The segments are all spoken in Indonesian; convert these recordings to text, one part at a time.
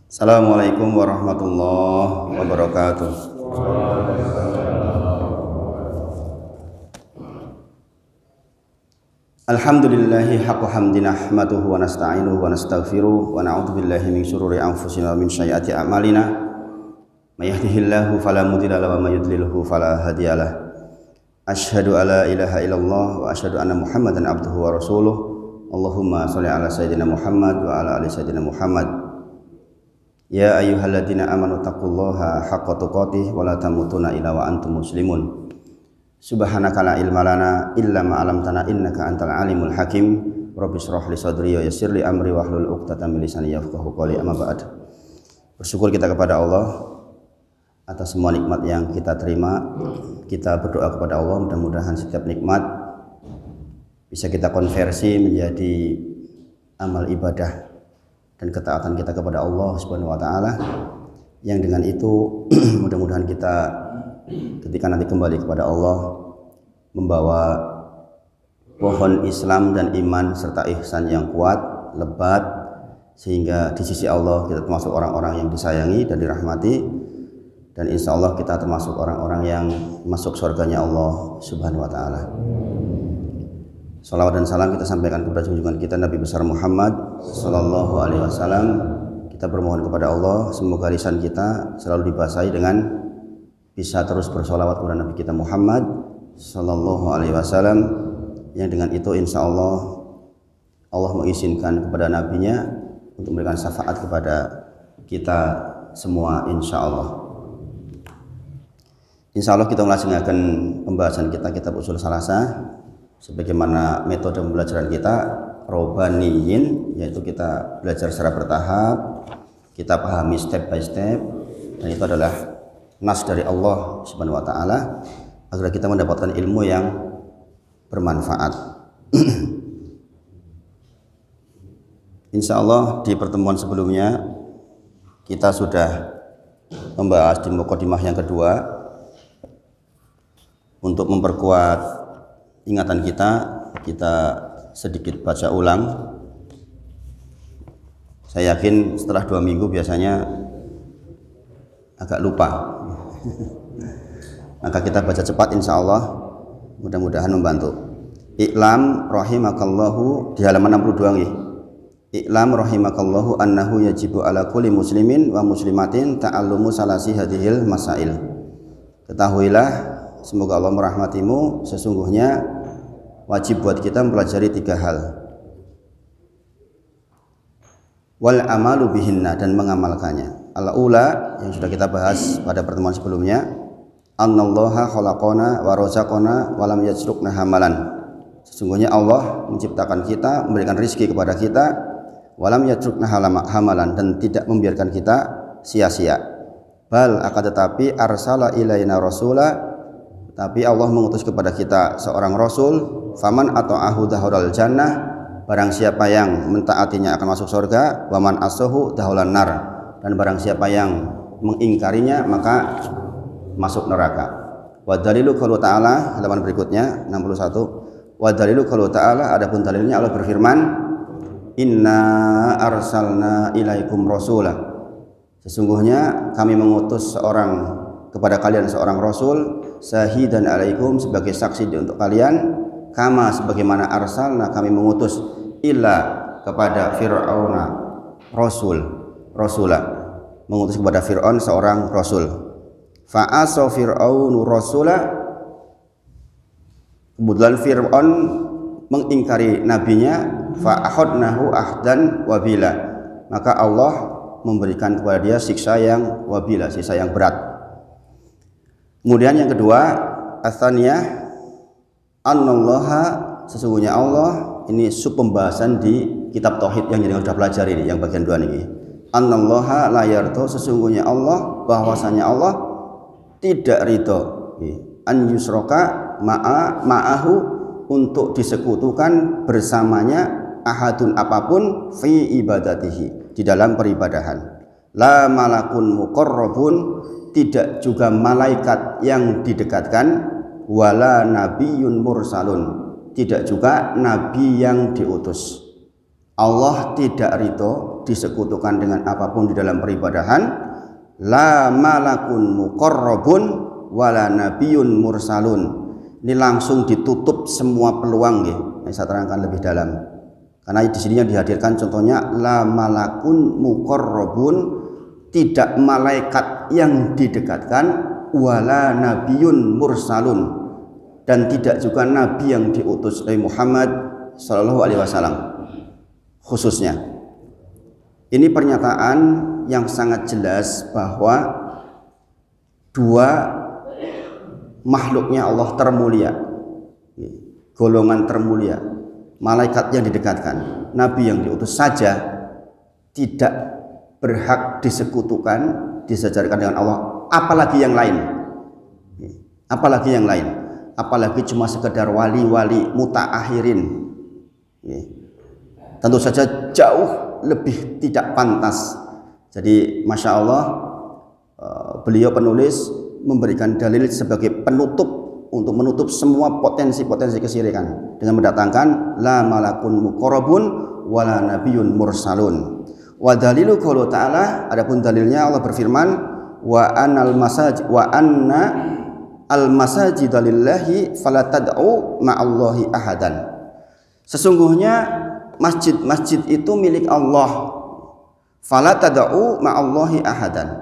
Assalamualaikum warahmatullahi wabarakatuh. Alhamdulillahi haqqa hamdi nahmaduhu wa nasta'inuhu wa nastaghfiruh wa na'udzu billahi min syururi anfusina wa min sayyiati a'malina. May yahdihillahu fala mudilla lahu wa may yudlilhu fala hadiyalah. Asyhadu alla ilaha illallah wa asyhadu anna Muhammadan abduhu wa rasuluh. Allahumma shalli ala sayyidina Muhammad wa ala ali sayyidina Muhammad. Ya ayyuhalladzina amanu taqullaha haqqa tuqatih wa la tamutunna illa wa antum muslimun. Subhanaka la ilma lana illa ma 'allamtana innaka antal alimul hakim. Rabbi shrah li sadri wa yassir li amri wahlul 'uqdatam min lisani yafqahu qawli. Amma ba'd. Bersyukur kita kepada Allah atas semua nikmat yang kita terima. Kita berdoa kepada Allah mudah-mudahan setiap nikmat bisa kita konversi menjadi amal ibadah dan ketaatan kita kepada Allah Subhanahu wa taala, yang dengan itu mudah-mudahan kita ketika nanti kembali kepada Allah membawa pohon Islam dan iman serta ihsan yang kuat, lebat, sehingga di sisi Allah kita termasuk orang-orang yang disayangi dan dirahmati, dan insya Allah kita termasuk orang-orang yang masuk surganya Allah Subhanahu wa taala. Salawat dan salam kita sampaikan kepada junjungan kita Nabi besar Muhammad sallallahu alaihi wasallam. Kita bermohon kepada Allah semoga lisan kita selalu dibasahi dengan bisa terus bersolawat kepada Nabi kita Muhammad sallallahu alaihi wasallam, yang dengan itu insya Allah Allah mengizinkan kepada nabinya untuk memberikan syafaat kepada kita semua insya Allah. Insya Allah kita melaksanakan pembahasan kita kitab usul salasah sebagaimana metode pembelajaran kita robaniyin, yaitu kita belajar secara bertahap, kita pahami step by step, dan itu adalah nas dari Allah Subhanahu wa taala agar kita mendapatkan ilmu yang bermanfaat. Insya Allah di pertemuan sebelumnya kita sudah membahas di mukadimah yang kedua untuk memperkuat ingatan kita sedikit baca ulang. Saya yakin setelah 2 minggu biasanya agak lupa. Maka kita baca cepat insya Allah, mudah-mudahan membantu. I'lam rahimakallahu di halaman 62 nggih. I'lam rahimakallahu annahu yajibu ala kulli muslimin wa muslimatin ta'allumu salasi hadhil masail. Ketahuilah, semoga Allah merahmatimu, sesungguhnya wajib buat kita mempelajari 3 hal. Wal amalu bihinna, dan mengamalkannya. Al-ula yang sudah kita bahas pada pertemuan sebelumnya, annallaha khalaqana wa razaqana wa lam yajrukna hamalan. Sesungguhnya Allah menciptakan kita, memberikan rezeki kepada kita, wa lam yajrukna hamalan, dan tidak membiarkan kita sia-sia. Bal akan tetapi arsala ilaina rasula, tapi Allah mengutus kepada kita seorang rasul. Faman ata'ahu dahulal jannah, barang siapa yang mentaatinya akan masuk surga. Waman asahu dahulan nar, dan barang siapa yang mengingkarinya maka masuk neraka. Wa dalilu qaulu ta'ala, halaman berikutnya 61. Wa dalilu qaulu ta'ala, adapun dalilnya Allah berfirman, inna arsalna ilaikum rasulah, sesungguhnya kami mengutus kepada kalian seorang rasul, syahidan alaikum, sebagai saksi untuk kalian, kama sebagaimana arsalna kami mengutus, illa kepada Fir'auna rasulah, mengutus kepada Fir'aun seorang rasul. Fa'asa Fir'aunu rasulah, kebetulan Fir'aun mengingkari nabinya. Fa'akhadnahu ahdan wabila, maka Allah memberikan kepada dia siksa yang wabila, siksa yang berat. Kemudian yang kedua, atsaniyah annallaha, sesungguhnya Allah, ini sub pembahasan di kitab tauhid yang sudah pelajari ini, yang bagian 2 ini. Annallaha la yardo, sesungguhnya Allah, bahwasanya Allah tidak ridho an yusroka ma'ahu, untuk disekutukan bersamanya ahadun apapun fi ibadatihi, di dalam peribadahan. La malakun muqarrabun, tidak juga malaikat yang didekatkan. Wala nabiyyun mursalun, tidak juga nabi yang diutus. Allah tidak ridho disekutukan dengan apapun di dalam peribadahan, la malakun muqarrabun wala nabiyyun mursalun. Ini langsung ditutup semua peluang nggih. Saya terangkan lebih dalam. Karena di sini yang dihadirkan contohnya la malakun muqarrabun, tidak malaikat yang didekatkan, wala nabiyyun mursalun, dan tidak juga nabi yang diutus oleh Muhammad sallallahu alaihi wasallam. Khususnya ini pernyataan yang sangat jelas bahwa dua makhluknya Allah termulia, golongan termulia, malaikat yang didekatkan, nabi yang diutus saja tidak berhak disekutukan, disejarkan dengan Allah, apalagi yang lain. Apalagi yang lain, apalagi cuma sekedar wali-wali mutaakhirin. Tentu saja jauh lebih tidak pantas. Jadi Masya Allah, beliau penulis memberikan dalil sebagai penutup untuk menutup semua potensi-potensi kesyirikan dengan mendatangkan la malakun muqarrabun wala nabiyyun mursalun. Wa dalilu qaulu ta'ala, adapun dalilnya Allah berfirman wa anna al masajid lillahi fala tad'u ma'allahi ahadan. Sesungguhnya masjid-masjid itu milik Allah, fala tad'u ma'allahi ahadan,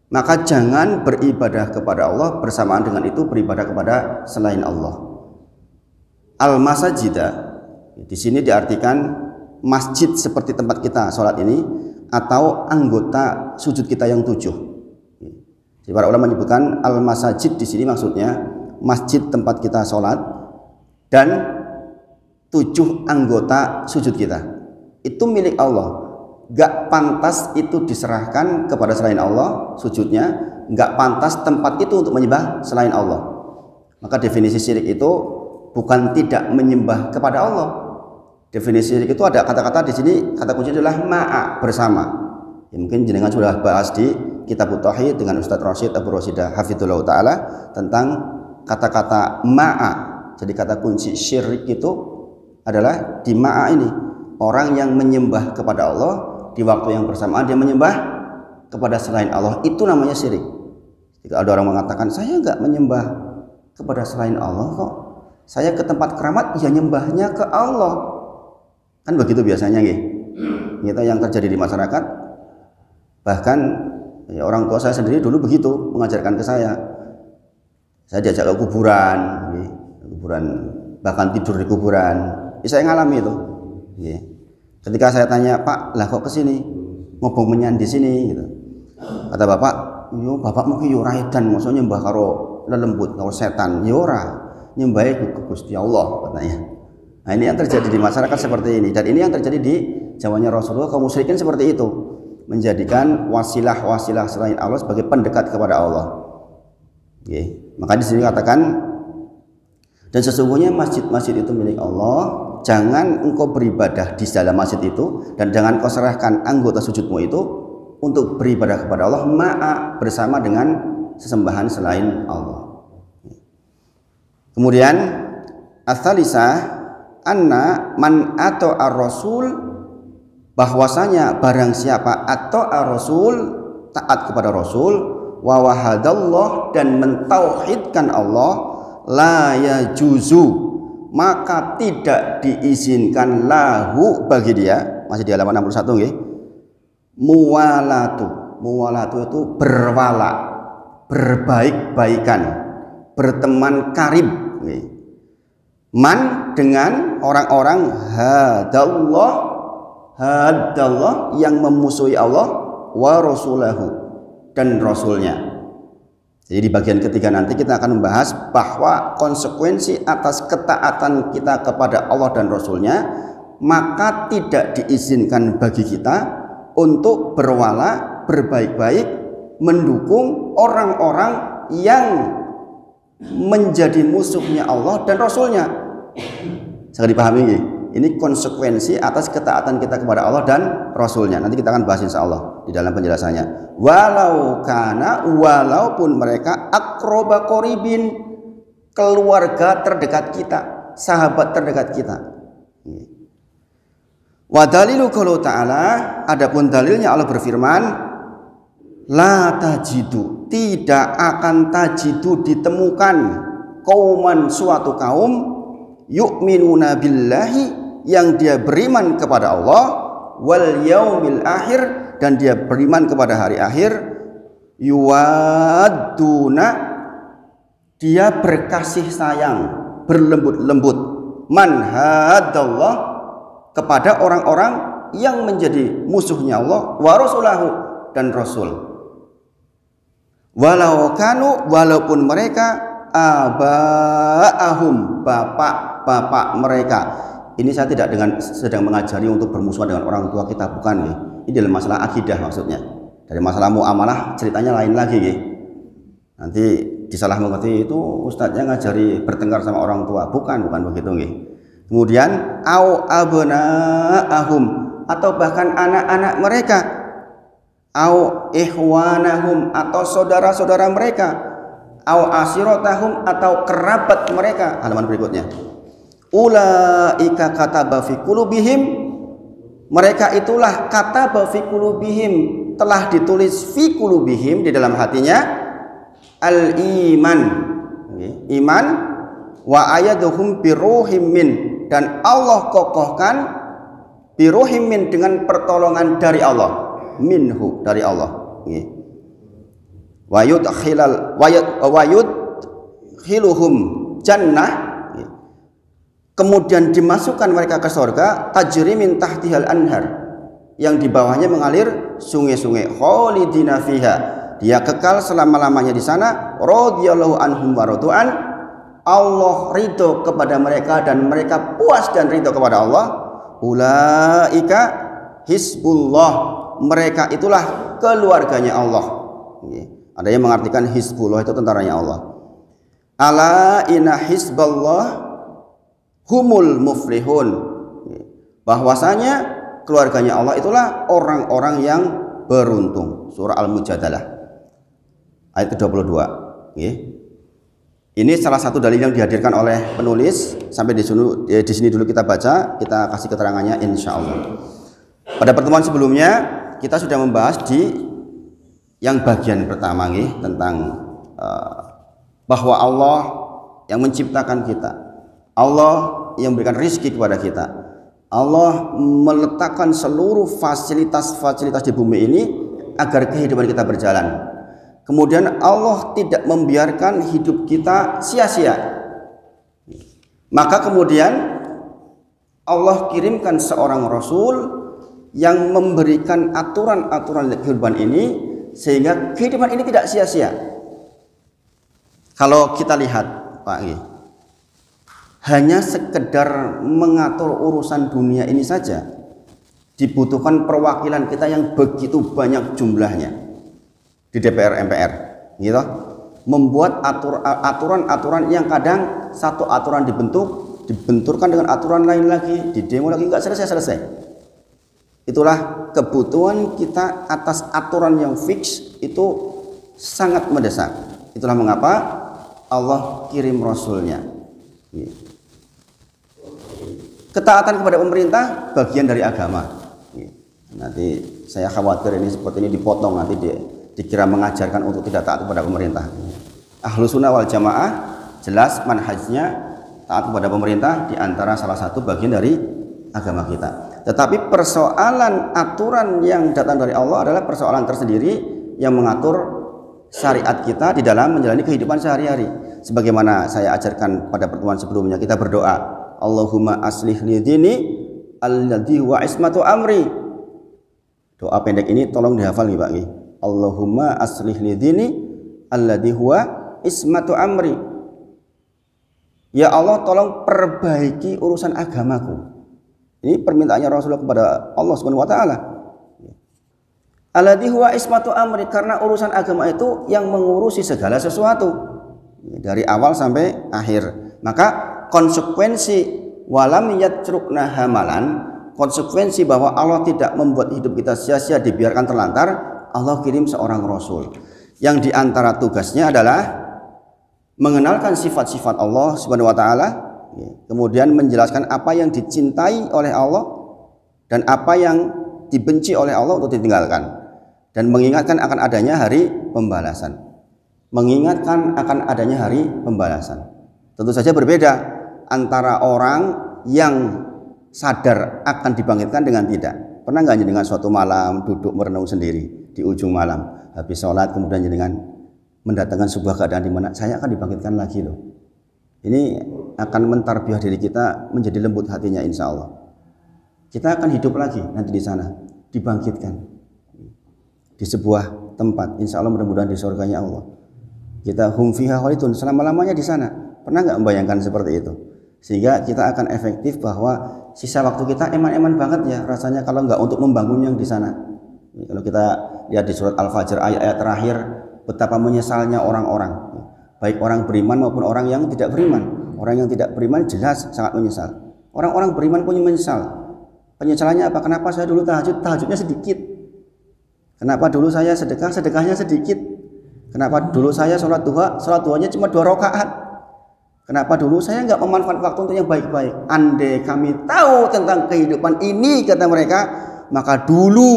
maka jangan beribadah kepada Allah bersamaan dengan itu beribadah kepada selain Allah. Al-masajidah di sini diartikan masjid seperti tempat kita sholat ini, atau anggota sujud kita yang 7. Jadi para ulama menyebutkan al-masajid di sini maksudnya masjid tempat kita sholat dan 7 anggota sujud kita. Itu milik Allah. Gak pantas itu diserahkan kepada selain Allah sujudnya, gak pantas tempat itu untuk menyembah selain Allah. Maka definisi syirik itu bukan tidak menyembah kepada Allah. Definisi syirik itu ada kata-kata di sini, kata kunci adalah ma'a, bersama. Ya, mungkin jenengan sudah bahas di Kitab Tauhid dengan Ustadz Rashid Abu Rasidah Hafizullah Ta'ala tentang kata-kata ma'a. Jadi kata kunci syirik itu adalah di ma'a ini, orang yang menyembah kepada Allah di waktu yang bersamaan dia menyembah kepada selain Allah, itu namanya syirik. Jika ada orang mengatakan saya enggak menyembah kepada selain Allah kok, saya ke tempat keramat ya nyembahnya ke Allah, kan begitu biasanya nggih. Itu yang terjadi di masyarakat. Bahkan ya, orang tua saya sendiri dulu begitu mengajarkan ke saya. Saya diajak ke kuburan, bahkan tidur di kuburan. Saya ngalami itu. Ketika saya tanya, Pak, lah kok kesini? Ngobong menyan di sini? Gitu. Kata bapak, yo bapak mungkin yo raidan, maksudnya nyembah karo lelembut, karo setan. Yo ora, nyembah ke Gusti Allah katanya. Nah ini yang terjadi di masyarakat seperti ini, dan ini yang terjadi di zamannya Rasulullah. Kaum musyrikin seperti itu, menjadikan wasilah-wasilah selain Allah sebagai pendekat kepada Allah. Maka di sini katakan, dan sesungguhnya masjid-masjid itu milik Allah. Jangan engkau beribadah di dalam masjid itu, dan jangan kau serahkan anggota sujudmu itu untuk beribadah kepada Allah ma'a, bersama dengan sesembahan selain Allah. Kemudian ats-tsalisah anna man atau ar-rasul, bahwasanya barang siapa atau ar-rasul, taat kepada Rasul, wa wahadallah, dan mentauhidkan Allah, la yajuzu, maka tidak diizinkan lahu bagi dia, masih di halaman 61 nggih. Muwalatu itu berwala, berbaik-baikan, berteman karib nggih. Man, dengan orang-orang hadallah yang memusuhi Allah, wa rasulahu, dan rasulnya. Jadi di bagian ketiga nanti kita akan membahas bahwa konsekuensi atas ketaatan kita kepada Allah dan Rasulnya, maka tidak diizinkan bagi kita untuk berwala, berbaik-baik, mendukung orang-orang yang menjadi musuhnya Allah dan Rasulnya. Sangat dipahami nggih? Ini konsekuensi atas ketaatan kita kepada Allah dan Rasulnya. Nanti kita akan bahas insya Allah di dalam penjelasannya. Walaupun mereka akroba koribin, keluarga terdekat kita, sahabat terdekat kita. Wa dalilu qaulu ta'ala, adapun dalilnya Allah berfirman, la tajidu, tidak akan tajidu ditemukan kauman suatu kaum yu'minuna billahi, yang dia beriman kepada Allah, wal yaumil akhir, dan dia beriman kepada hari akhir, yuwadduna, dia berkasih sayang, berlembut-lembut, man hadallah, kepada orang-orang yang menjadi musuhnya Allah, wa rasulahu, dan Rasul. Walau kanu, walaupun mereka aba'ahum, bapak-bapak mereka. Ini saya tidak sedang mengajari untuk bermusuhan dengan orang tua kita, bukan ya. Ini dalam masalah akidah maksudnya. Dari masalah muamalah ceritanya lain lagi ya. Nanti disalah mengerti itu ustadznya ngajari bertengkar sama orang tua, bukan begitu ya. Kemudian au abnaahum, atau bahkan anak-anak mereka, au ikhwanahum, atau saudara-saudara mereka, au asirotahum, atau kerabat mereka. Halaman berikutnya, ulaika kataba fi qulubihim, mereka itulah kataba fi qulubihim, telah ditulis fi qulubihim, di dalam hatinya, al iman, iman, wa ayaduhum biruhim min, dan Allah kokohkan biruhim min, dengan pertolongan dari Allah, minhu, dari Allah. Wa yudkhiluhum jannah, kemudian dimasukkan mereka ke surga, tajri min tahtihal anhar, yang di bawahnya mengalir sungai-sungai, khalidina fiha, dia kekal selama-lamanya di sana, radhiyallahu anhum wa radu'an, Allah ridho kepada mereka dan mereka puas dan ridho kepada Allah. Ulaika hisbullah, mereka itulah keluarganya Allah. Ada yang mengartikan hisbullah itu tentaranya Allah. Ala inna hisballah humul muflihun, bahwasanya keluarganya Allah itulah orang-orang yang beruntung. Surah Al-Mujadalah ayat ke-22. Ini salah satu dalil yang dihadirkan oleh penulis. Sampai di sini dulu kita baca, kita kasih keterangannya insya Allah. Pada pertemuan sebelumnya kita sudah membahas di yang bagian pertama tentang bahwa Allah yang menciptakan kita, Allah yang memberikan rizki kepada kita, Allah meletakkan seluruh fasilitas-fasilitas di bumi ini agar kehidupan kita berjalan. Kemudian Allah tidak membiarkan hidup kita sia-sia. Maka kemudian Allah kirimkan seorang Rasul yang memberikan aturan-aturan kehidupan ini, sehingga kehidupan ini tidak sia-sia. Kalau kita lihat Pak, hanya sekedar mengatur urusan dunia ini saja dibutuhkan perwakilan kita yang begitu banyak jumlahnya di DPR MPR, gitu, membuat aturan-aturan yang kadang satu aturan dibenturkan dengan aturan lain lagi, di demo lagi, nggak selesai. Itulah kebutuhan kita atas aturan yang fix, itu sangat mendesak. Itulah mengapa Allah kirim Rasulnya. Ketaatan kepada pemerintah bagian dari agama. Nanti saya khawatir ini seperti ini dipotong, nanti dikira mengajarkan untuk tidak taat kepada pemerintah. Ahlus sunnah wal jamaah jelas manhajnya taat kepada pemerintah, diantara salah satu bagian dari agama kita. Tetapi persoalan aturan yang datang dari Allah adalah persoalan tersendiri yang mengatur syariat kita di dalam menjalani kehidupan sehari-hari. Sebagaimana saya ajarkan pada pertemuan sebelumnya, kita berdoa, Allahumma aslih li dini alladhi wa ismatu amri. Doa pendek ini tolong dihafal nih Pak. Allahumma aslih li dini alladhi huwa ismatu amri. Ya Allah, tolong perbaiki urusan agamaku. Ini permintaannya Rasulullah kepada Allah Subhanahu wa taala. Alladhi huwa ismatu amri, karena urusan agama itu yang mengurusi segala sesuatu dari awal sampai akhir. Maka konsekuensi walam yatrukna hamalan, konsekuensi bahwa Allah tidak membuat hidup kita sia-sia dibiarkan terlantar, Allah kirim seorang Rasul yang diantara tugasnya adalah mengenalkan sifat-sifat Allah Subhanahu wa taala, kemudian menjelaskan apa yang dicintai oleh Allah, dan apa yang dibenci oleh Allah untuk ditinggalkan, dan mengingatkan akan adanya hari pembalasan. Mengingatkan akan adanya hari pembalasan. Tentu saja berbeda antara orang yang sadar akan dibangkitkan dengan tidak. Pernah nggak dengan suatu malam duduk merenung sendiri di ujung malam, habis sholat kemudian dengan mendatangkan sebuah keadaan di mana saya akan dibangkitkan lagi loh. Ini akan mentarbiah diri kita menjadi lembut hatinya, insya Allah. Kita akan hidup lagi nanti di sana, dibangkitkan di sebuah tempat, insya Allah mudah-mudahan di surganya Allah. Kita hum fiha khalidun, selama-lamanya di sana. Pernah nggak membayangkan seperti itu? Sehingga kita akan efektif bahwa sisa waktu kita eman-eman banget ya rasanya kalau nggak untuk membangun yang di sana. Kalau kita lihat di surat Al-Fajr ayat-ayat terakhir, betapa menyesalnya orang-orang, baik orang beriman maupun orang yang tidak beriman. Orang yang tidak beriman jelas sangat menyesal. Orang-orang beriman pun menyesal. Penyesalannya apa? Kenapa saya dulu tahajudnya sedikit? Kenapa dulu saya sedekahnya sedikit? Kenapa dulu saya sholat duhanya cuma 2 rakaat? Kenapa dulu saya nggak memanfaatkan waktu untuk yang baik-baik? Andai kami tahu tentang kehidupan ini, kata mereka, maka dulu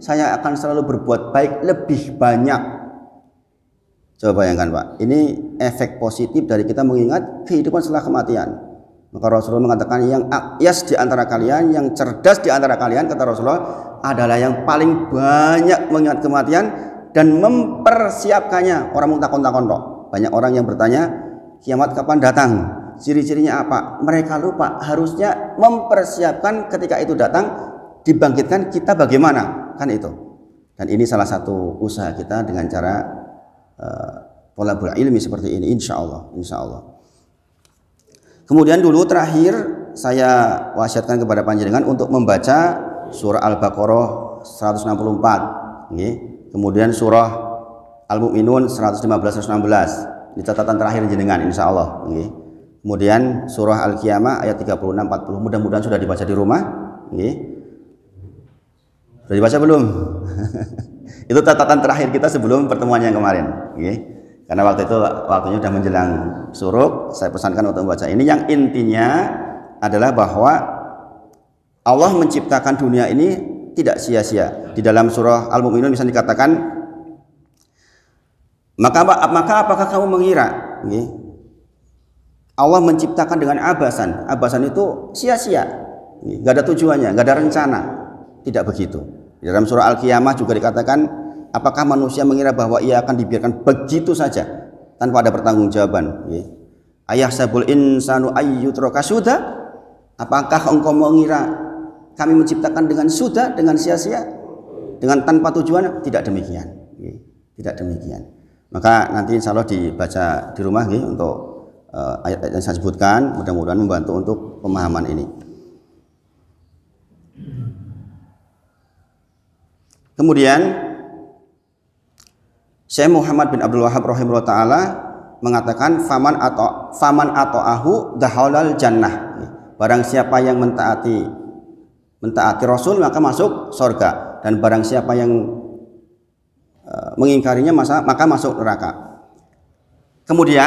saya akan selalu berbuat baik lebih banyak. Coba bayangkan Pak, ini efek positif dari kita mengingat kehidupan setelah kematian. Maka Rasulullah mengatakan yang akyas di antara kalian, yang cerdas di antara kalian, kata Rasulullah, adalah yang paling banyak mengingat kematian dan mempersiapkannya. Orang takon-takon kok. Banyak orang yang bertanya, kiamat kapan datang? Ciri-cirinya apa? Mereka lupa harusnya mempersiapkan ketika itu datang, dibangkitkan kita bagaimana? Kan itu. Dan ini salah satu usaha kita dengan cara thalabul ilmi seperti ini, insya Allah. Kemudian dulu terakhir saya wasiatkan kepada panjenengan untuk membaca surah Al-Baqarah 164, kemudian surah Al-Mu'minun 115-116. Ini catatan terakhir jenengan, insya Allah. Kemudian surah Al-Qiyamah ayat 36-40. Mudah-mudahan sudah dibaca di rumah. Sudah dibaca belum? Itu catatan terakhir kita sebelum pertemuan yang kemarin. Karena waktu itu waktunya sudah menjelang suruk, saya pesankan untuk membaca ini. Yang intinya adalah bahwa Allah menciptakan dunia ini tidak sia-sia. Di dalam surah Al-Mu'minun bisa dikatakan, maka apakah kamu mengira Allah menciptakan dengan abasan? Abasan itu sia-sia, nggak ada tujuannya, nggak ada rencana. Tidak begitu. Di dalam surah Al-Qiyamah juga dikatakan, apakah manusia mengira bahwa ia akan dibiarkan begitu saja tanpa ada pertanggungjawaban? Ayahsabul insanu ayyutraka sudah? Apakah engkau mengira kami menciptakan dengan sudah, dengan sia-sia, dengan tanpa tujuan? Tidak demikian. Tidak demikian. Maka nanti insya Allah dibaca di rumah untuk ayat-ayat yang saya sebutkan, mudah-mudahan membantu untuk pemahaman ini. Kemudian Syekh Muhammad bin Abdul Wahhab rahimahullah taala mengatakan faman ata'ahu dakhalal jannah. Barang siapa yang mentaati Rasul maka masuk surga, dan barang siapa yang mengingkarinya maka masuk neraka. Kemudian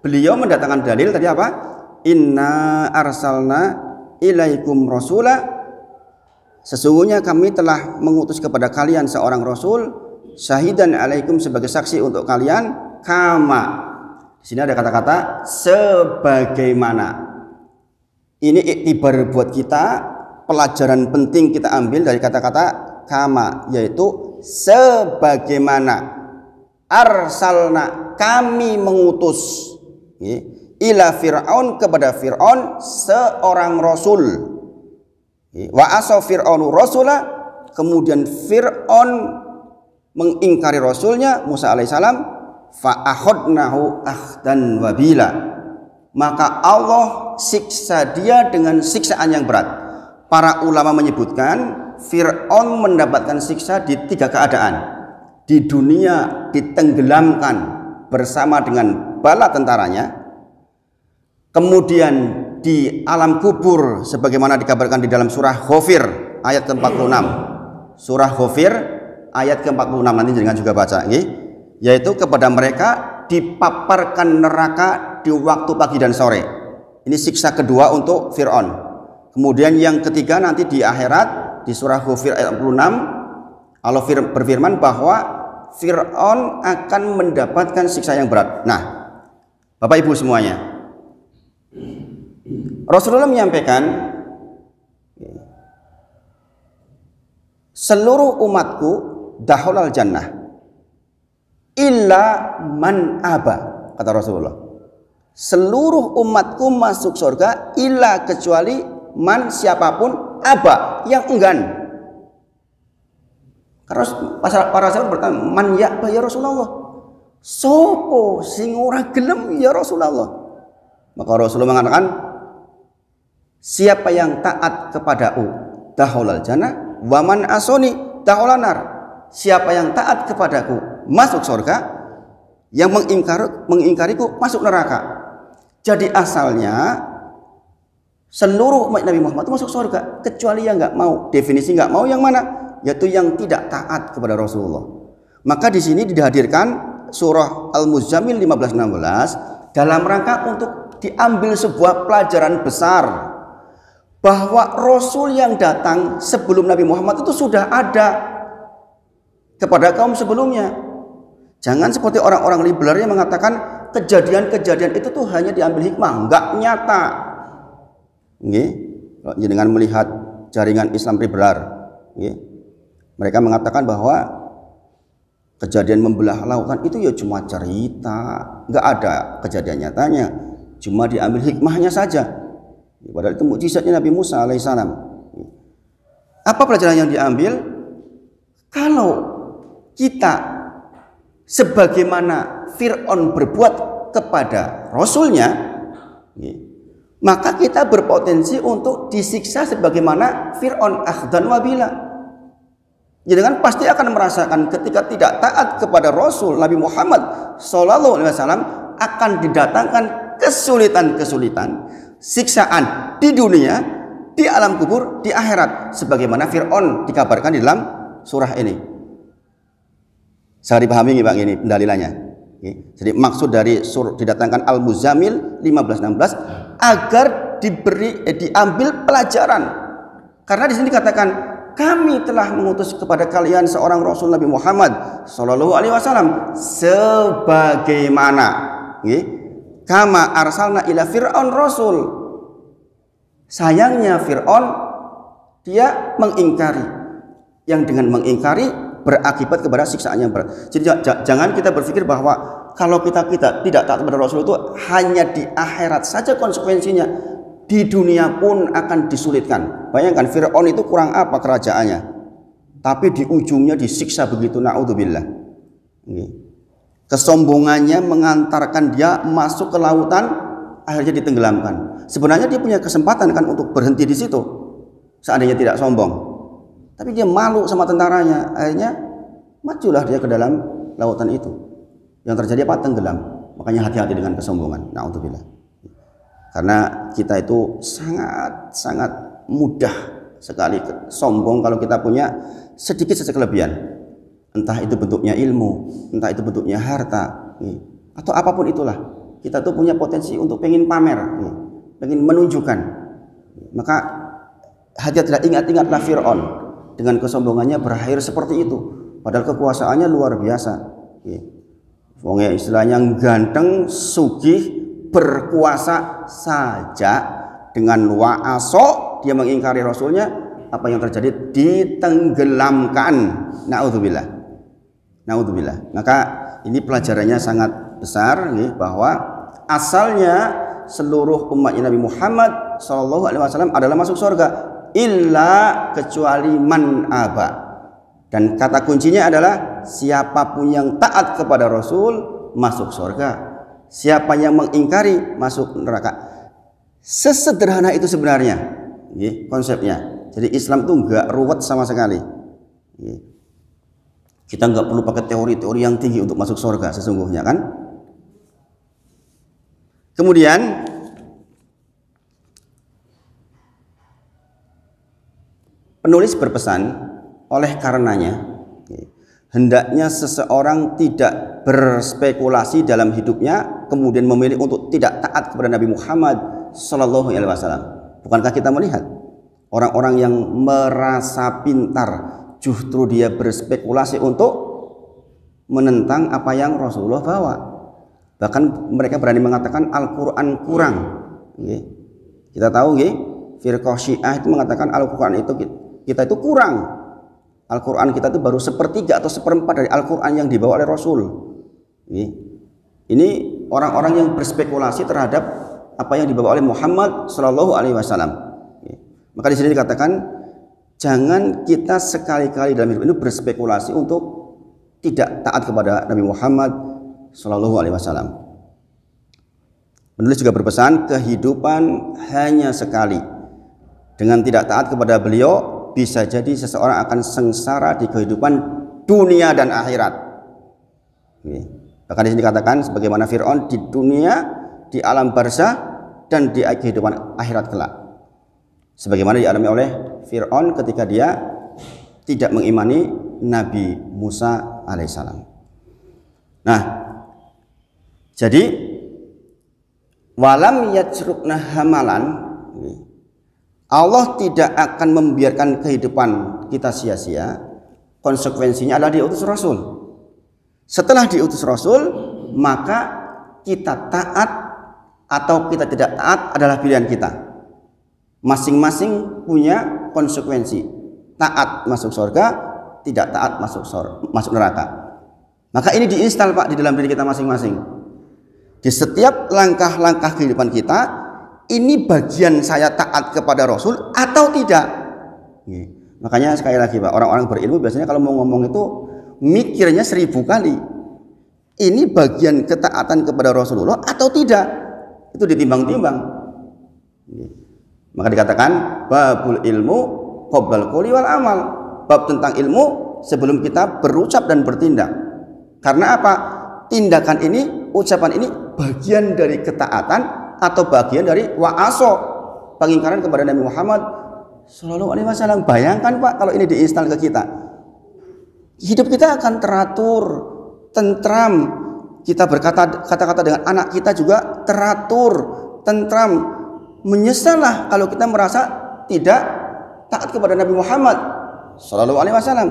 beliau mendatangkan dalil tadi apa? Inna arsalna ilaikum rasula, sesungguhnya kami telah mengutus kepada kalian seorang rasul, syahidan alaikum, sebagai saksi untuk kalian, kama. Di sini ada kata-kata sebagaimana. Ini iktibar buat kita, pelajaran penting kita ambil dari kata-kata kama, yaitu sebagaimana. Arsalna, kami mengutus, ila Fir'aun, kepada Fir'aun seorang rasul. Wa asa Fir'aunu rasulah, kemudian Fir'aun mengingkari rasulnya Musa alaihissalam. Fa akhadnahu akhdan wabila, maka Allah siksa dia dengan siksaan yang berat. Para ulama menyebutkan Fir'aun mendapatkan siksa di 3 keadaan. Di dunia ditenggelamkan bersama dengan bala tentaranya, kemudian di alam kubur sebagaimana dikabarkan di dalam surah Ghafir ayat ke-46. Surah Ghafir ayat ke-46 nanti jangan juga baca, yaitu kepada mereka dipaparkan neraka di waktu pagi dan sore. Ini siksa kedua untuk Fir'aun. Kemudian yang ketiga nanti di akhirat di surah Ghafir ayat 46 Allah berfirman bahwa Fir'aun akan mendapatkan siksa yang berat. Nah, Bapak Ibu semuanya, Rasulullah menyampaikan seluruh umatku dakhulal jannah illa man aba, kata Rasulullah. Seluruh umatku masuk surga illa kecuali man, siapapun, aba, yang enggan. Karena para sahabat bertanya, man ya'ba ya Rasulullah, sopo sing ora gelem ya Rasulullah. Maka Rasulullah mengatakan, siapa yang taat kepadaku dakhulal jannah wa man asoni dakhulal nar. Siapa yang taat kepadaku masuk surga, yang mengingkariku masuk neraka. Jadi asalnya seluruh umat Nabi Muhammad itu masuk surga kecuali yang nggak mau. Definisi nggak mau yang mana? Yaitu yang tidak taat kepada Rasulullah. Maka di sini dihadirkan surah Al-Muzammil 15-16 dalam rangka untuk diambil sebuah pelajaran besar bahwa Rasul yang datang sebelum Nabi Muhammad itu sudah ada kepada kaum sebelumnya. Jangan seperti orang-orang liberal yang mengatakan kejadian-kejadian itu tuh hanya diambil hikmah, nggak nyata. Dengan melihat jaringan Islam liberal, mereka mengatakan bahwa kejadian membelah lautan itu ya cuma cerita, nggak ada kejadian nyatanya, cuma diambil hikmahnya saja. Padahal itu mukjizatnya Nabi Musa alaihissalam. Apa pelajaran yang diambil? Kalau kita sebagaimana Fir'aun berbuat kepada Rasulnya, maka kita berpotensi untuk disiksa sebagaimana Fir'aun akhdan wabila. Jadi kan pasti akan merasakan ketika tidak taat kepada Rasul Nabi Muhammad SAW akan didatangkan kesulitan-kesulitan, siksaan di dunia, di alam kubur, di akhirat, sebagaimana Fir'aun dikabarkan di dalam surah ini. Saya dipahami nih Bang ini pendalilannya. Jadi maksud dari didatangkan Al-Muzammil 15-16 agar diambil pelajaran. Karena di sini dikatakan kami telah mengutus kepada kalian seorang Rasul Nabi Muhammad Sallallahu Alaihi Wasallam sebagaimana kama arsalna ila Fir'aun Rasul. Sayangnya Fir'aun dia mengingkari, yang dengan mengingkari berakibat kepada siksaan yang berat. Jadi jangan kita berpikir bahwa kalau kita tidak taat kepada Rasul itu hanya di akhirat saja konsekuensinya. Di dunia pun akan disulitkan. Bayangkan Fir'aun itu kurang apa kerajaannya, tapi di ujungnya disiksa begitu, naudzubillah. Kesombongannya mengantarkan dia masuk ke lautan, akhirnya ditenggelamkan. Sebenarnya dia punya kesempatan kan untuk berhenti di situ seandainya tidak sombong, tapi dia malu sama tentaranya, akhirnya majulah dia ke dalam lautan itu. Yang terjadi apa? Tenggelam. Makanya hati-hati dengan kesombongan, naudzubillah. Karena kita itu sangat mudah sekali sombong kalau kita punya sedikit saja kelebihan. Entah itu bentuknya ilmu, entah itu bentuknya harta, atau apapun itulah. Kita tuh punya potensi untuk pengen pamer, pengen menunjukkan. Maka hati-hatilah, ingat-ingatlah Fir'aun dengan kesombongannya berakhir seperti itu. Padahal kekuasaannya luar biasa. Wongnya istilahnya ganteng, sugih, berkuasa saja, dengan wa'aso dia mengingkari Rasulnya, apa yang terjadi? Ditenggelamkan. Naudzubillah. Maka ini pelajarannya sangat besar bahwa asalnya seluruh umat Nabi Muhammad SAW adalah masuk surga illa kecuali man aba. Dan kata kuncinya adalah siapapun yang taat kepada Rasul masuk surga. Siapa yang mengingkari masuk neraka. Sesederhana itu sebenarnya konsepnya. Jadi Islam itu enggak ruwet sama sekali. Kita enggak perlu pakai teori-teori yang tinggi untuk masuk surga sesungguhnya kan. Kemudian penulis berpesan, oleh karenanya hendaknya seseorang tidak berspekulasi dalam hidupnya kemudian memilih untuk tidak taat kepada Nabi Muhammad Sallallahu Alaihi Wasallam. Bukankah kita melihat orang-orang yang merasa pintar, justru dia berspekulasi untuk menentang apa yang Rasulullah bawa. Bahkan mereka berani mengatakan Al-Quran kurang. Kita tahu firqah Syiah itu mengatakan Al-Quran itu kita itu kurang. Al-Quran kita itu baru sepertiga atau seperempat dari Al-Quran yang dibawa oleh Rasul. Ini orang-orang yang berspekulasi terhadap apa yang dibawa oleh Muhammad Shallallahu Alaihi Wasallam. Maka di sini dikatakan jangan kita sekali-kali dalam hidup ini berspekulasi untuk tidak taat kepada Nabi Muhammad Shallallahu Alaihi Wasallam. Penulis juga berpesan kehidupan hanya sekali. Dengan tidak taat kepada beliau bisa jadi seseorang akan sengsara di kehidupan dunia dan akhirat. Bahkan di sini dikatakan sebagaimana Fir'aun di dunia, di alam barzah dan di kehidupan akhirat kelak. Sebagaimana dialami oleh Fir'aun ketika dia tidak mengimani Nabi Musa alaihissalam. Nah, jadi walam yajrukna hamalan, Allah tidak akan membiarkan kehidupan kita sia-sia. Konsekuensinya adalah diutus Rasul. Setelah diutus Rasul, maka kita taat atau kita tidak taat adalah pilihan kita. Masing-masing punya konsekuensi. Taat masuk surga, tidak taat masuk neraka. Maka ini diinstal Pak di dalam diri kita masing-masing. Di setiap langkah-langkah kehidupan kita, ini bagian saya taat kepada Rasul atau tidak. Makanya sekali lagi Pak, orang-orang berilmu biasanya kalau mau ngomong itu mikirnya 1000 kali. Ini bagian ketaatan kepada Rasulullah atau tidak? Itu ditimbang-timbang. Maka dikatakan babul ilmu qoblal qouli wal amal. Bab tentang ilmu sebelum kita berucap dan bertindak. Karena apa? Tindakan ini, ucapan ini bagian dari ketaatan atau bagian dari wa'aso, pengingkaran kepada Nabi Muhammad Sallallahu Alaihi Wasallam. Bayangkan Pak kalau ini diinstal ke kita, hidup kita akan teratur, tentram. Kita berkata kata-kata dengan anak kita juga teratur, tentram. Menyesallah kalau kita merasa tidak taat kepada Nabi Muhammad Sallallahu Alaihi Wasallam.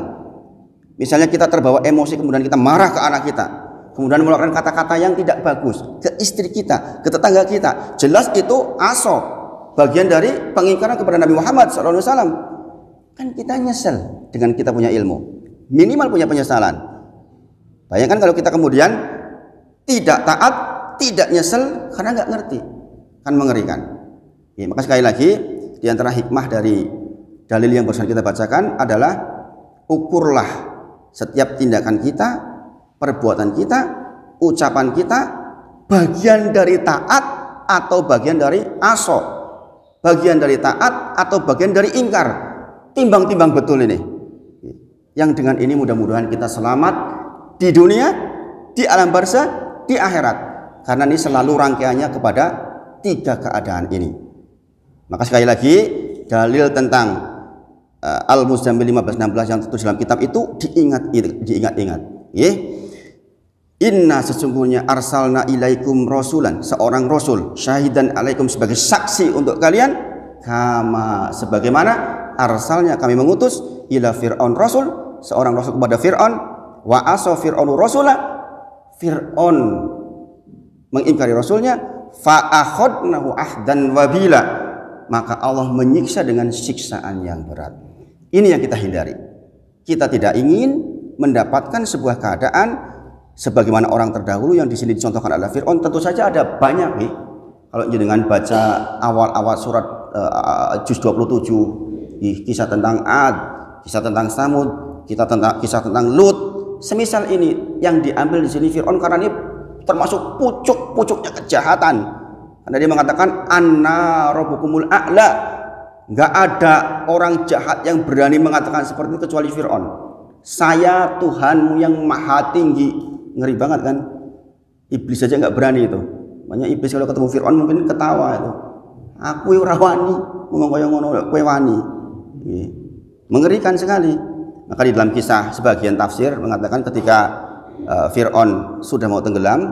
Misalnya kita terbawa emosi kemudian kita marah ke anak kita, kemudian mengeluarkan kata-kata yang tidak bagus ke istri kita, ke tetangga kita. Jelas itu aso, bagian dari pengingkaran kepada Nabi Muhammad SAW. Kan kita nyesel dengan kita punya ilmu, minimal punya penyesalan. Bayangkan kalau kita kemudian tidak taat, tidak nyesel karena nggak ngerti, kan mengerikan. Ya, maka sekali lagi di antara hikmah dari dalil yang barusan kita bacakan adalah ukurlah setiap tindakan kita, perbuatan kita, ucapan kita bagian dari taat atau bagian dari aso, bagian dari taat atau bagian dari ingkar. Timbang-timbang betul ini. Yang dengan ini mudah-mudahan kita selamat di dunia, di alam barzah, di akhirat. Karena ini selalu rangkaiannya kepada 3 keadaan ini. Maka sekali lagi dalil tentang Al-Muzammil 15:16 yang tertulis dalam kitab itu diingat-ingat. Inna sesungguhnya arsalna ilaikum rasulan, seorang rasul, syahidan alaikum sebagai saksi untuk kalian, kama sebagaimana arsalnya kami mengutus ila fir'aun rasul, seorang rasul kepada Fir'aun, wa asa fir'aunu rasulah, Fir'aun mengingkari rasulnya, fa akhadnahu ahdan wabila, maka Allah menyiksa dengan siksaan yang berat. Ini yang kita hindari. Kita tidak ingin mendapatkan sebuah keadaan sebagaimana orang terdahulu yang di sini dicontohkan adalah Fir'aun. Tentu saja ada banyak nih. Kalau dengan baca awal-awal surat juz 27, kisah tentang Ad, kisah tentang Samud, kisah tentang Lut, semisal ini yang diambil di sini Fir'aun karena ini termasuk pucuk-pucuknya kejahatan. Karena dia mengatakan anna rabbukumul a'la. Enggak ada orang jahat yang berani mengatakan seperti itu kecuali Fir'aun. Saya Tuhanmu yang maha tinggi. Ngeri banget kan? Iblis saja enggak berani itu. Makanya iblis kalau ketemu Fir'aun mungkin ketawa itu. Aku ora wani, ngomong kaya ngono kowe wani. Mengerikan sekali. Maka di dalam kisah sebagian tafsir mengatakan ketika Fir'aun sudah mau tenggelam,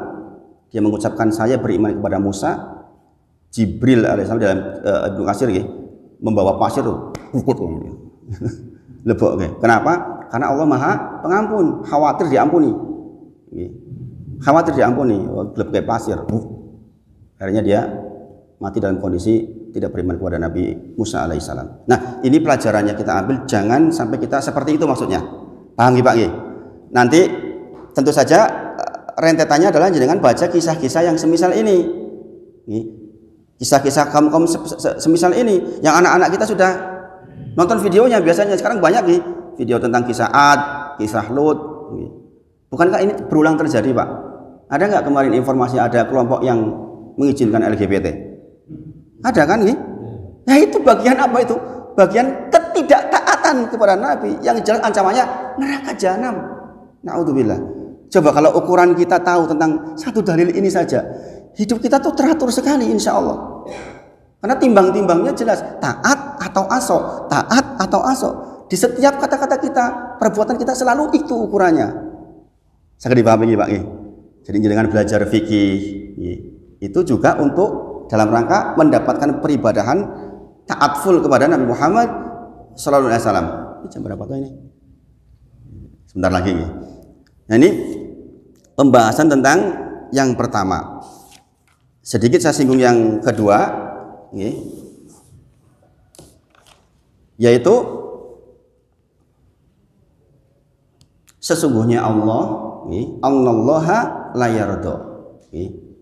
dia mengucapkan saya beriman kepada Musa. Jibril alaihissalam dalam Ibnu Katsir membawa pasir tuh, lebok. Kenapa? Karena Allah Maha Pengampun, khawatir diampuni. Khawatir diampuni, lebok pasir. Akhirnya dia mati dalam kondisi tidak beriman kepada Nabi Musa alaihissalam. Nah, ini pelajarannya kita ambil, jangan sampai kita seperti itu maksudnya. Paham ya Pak? Nanti tentu saja rentetannya adalah dengan baca kisah-kisah yang semisal ini. Kisah-kisah kaum semisal ini yang anak-anak kita sudah nonton videonya biasanya. Sekarang banyak nih video tentang kisah Ad, kisah Lut. Bukankah ini berulang terjadi Pak? Ada nggak kemarin informasi ada kelompok yang mengizinkan LGBT? Ada kan nih? Nah itu bagian apa itu? Bagian ketidaktaatan kepada Nabi yang jelas ancamannya neraka jahanam. Na'udzubillah. Coba kalau ukuran kita tahu tentang satu dalil ini saja, hidup kita tuh teratur sekali insya Allah. Karena timbang-timbangnya jelas taat atau aso, taat atau aso. Di setiap kata-kata kita, perbuatan kita selalu itu ukurannya. Saya dipahami Pak. Jadi dengan belajar fikih itu juga untuk dalam rangka mendapatkan peribadahan taat full kepada Nabi Muhammad sallallahu alaihi wasallam. Jam berapa tuh ini? Sebentar lagi. Nah ini pembahasan tentang yang pertama. Sedikit saya singgung yang kedua, yaitu sesungguhnya Allah, Allaha la yardo.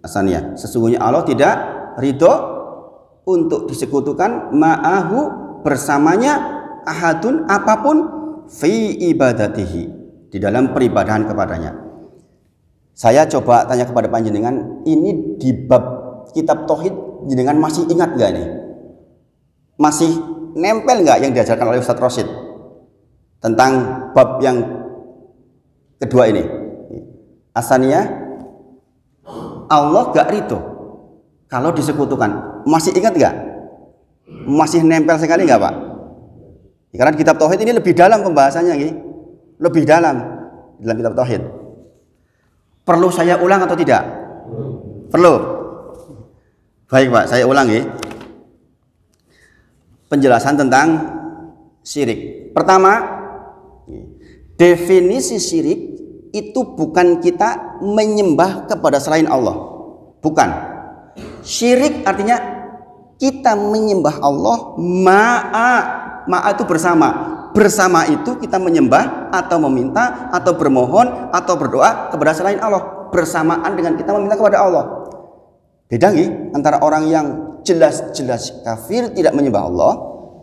Asalnya sesungguhnya Allah tidak ridho untuk disekutukan ma'ahu bersamanya ahadun apapun fi ibadatihi di dalam peribadahan kepadanya. Saya coba tanya kepada panjenengan, ini di bab kitab tauhid jenengan masih ingat nggak nih? Masih nempel nggak yang diajarkan oleh Ustadz Rosid tentang bab yang kedua ini? Asalnya Allah gak ridho kalau disekutukan. Masih ingat nggak? Masih nempel sekali nggak Pak? Karena kitab tauhid ini lebih dalam pembahasannya, lebih dalam kitab tauhid. Perlu saya ulang atau tidak? Perlu. Baik Pak, saya ulang penjelasan tentang syirik. Pertama, definisi syirik itu bukan kita menyembah kepada selain Allah. Bukan. Syirik artinya kita menyembah Allah ma'a itu bersama. Bersama itu kita menyembah atau meminta atau bermohon atau berdoa kepada selain Allah. Bersamaan dengan kita meminta kepada Allah. Beda antara orang yang jelas-jelas kafir tidak menyembah Allah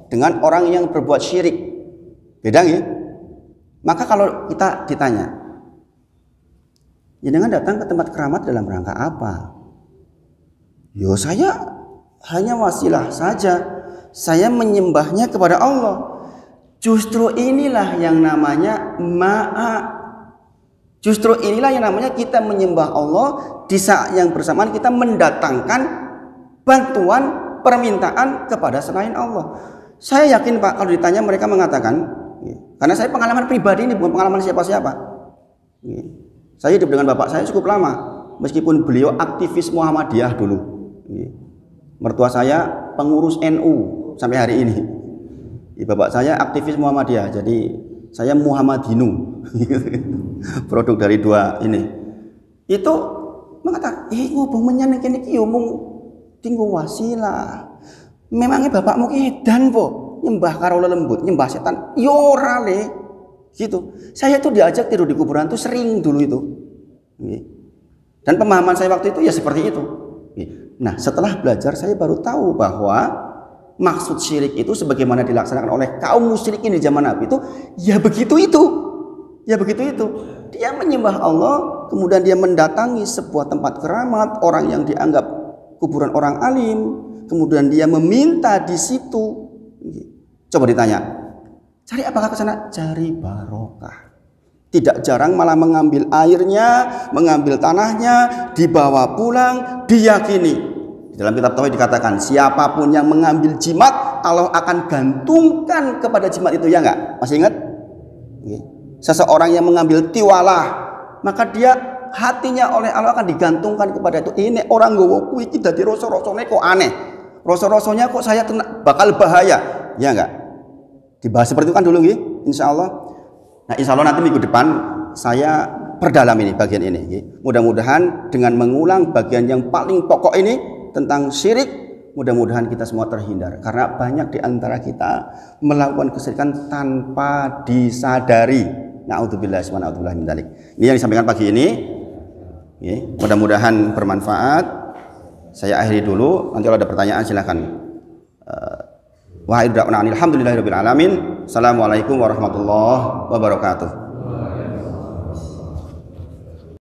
dengan orang yang berbuat syirik. Beda Maka kalau kita ditanya, jangan datang ke tempat keramat dalam rangka apa? Yo saya hanya wasilah saja. Saya menyembahnya kepada Allah. Justru inilah yang namanya Justru inilah yang namanya kita menyembah Allah di saat yang bersamaan kita mendatangkan bantuan permintaan kepada selain Allah. Saya yakin Pak kalau ditanya mereka mengatakan, karena saya pengalaman pribadi ini bukan pengalaman siapa-siapa. Saya hidup dengan bapak saya cukup lama, meskipun beliau aktivis Muhammadiyah dulu. Mertua saya pengurus NU sampai hari ini. Bapak saya aktivis Muhammadiyah, jadi saya Muhammadinu. Produk dari dua ini. Itu mengatakan, ngobong menyan kene iki omong tinggu wasilah. Memangnya bapakmu ki edan po, nyembah karo lembut, nyembah setan. Yo ora le. Gitu. Saya tuh diajak tidur di kuburan tuh sering dulu itu. Dan pemahaman saya waktu itu ya seperti itu. Nah, setelah belajar saya baru tahu bahwa maksud syirik itu sebagaimana dilaksanakan oleh kaum musyrikin di zaman Nabi itu ya begitu itu. Ya begitu itu. Dia menyembah Allah, kemudian dia mendatangi sebuah tempat keramat, orang yang dianggap kuburan orang alim, kemudian dia meminta di situ. Coba ditanya, cari apakah ke sana? Cari barokah. Tidak jarang malah mengambil airnya, mengambil tanahnya, dibawa pulang, diyakini. Di dalam kitab tauhid dikatakan, siapapun yang mengambil jimat, Allah akan gantungkan kepada jimat itu, ya enggak? Masih ingat? Seseorang yang mengambil tiwalah, maka dia hatinya oleh Allah akan digantungkan kepada itu. Ini orang gowo kuwi iki dadi rasa-rasane kok aneh. Rasa-rasanya kok saya bakal bahaya. Ya enggak? Dibahas seperti itu kan dulu nggih, insyaallah. Nah, insyaallah nanti minggu depan saya perdalam ini bagian ini nggih. Mudah-mudahan dengan mengulang bagian yang paling pokok ini tentang syirik, mudah-mudahan kita semua terhindar karena banyak di antara kita melakukan kesyirikan tanpa disadari. Na'udzubillah min dzalik. Ini yang disampaikan pagi ini. Nggih, mudah-mudahan bermanfaat. Saya akhiri dulu, nanti kalau ada pertanyaan silakan. Wa alhamdulillahirabbil alamin. Assalamualaikum warahmatullahi wabarakatuh.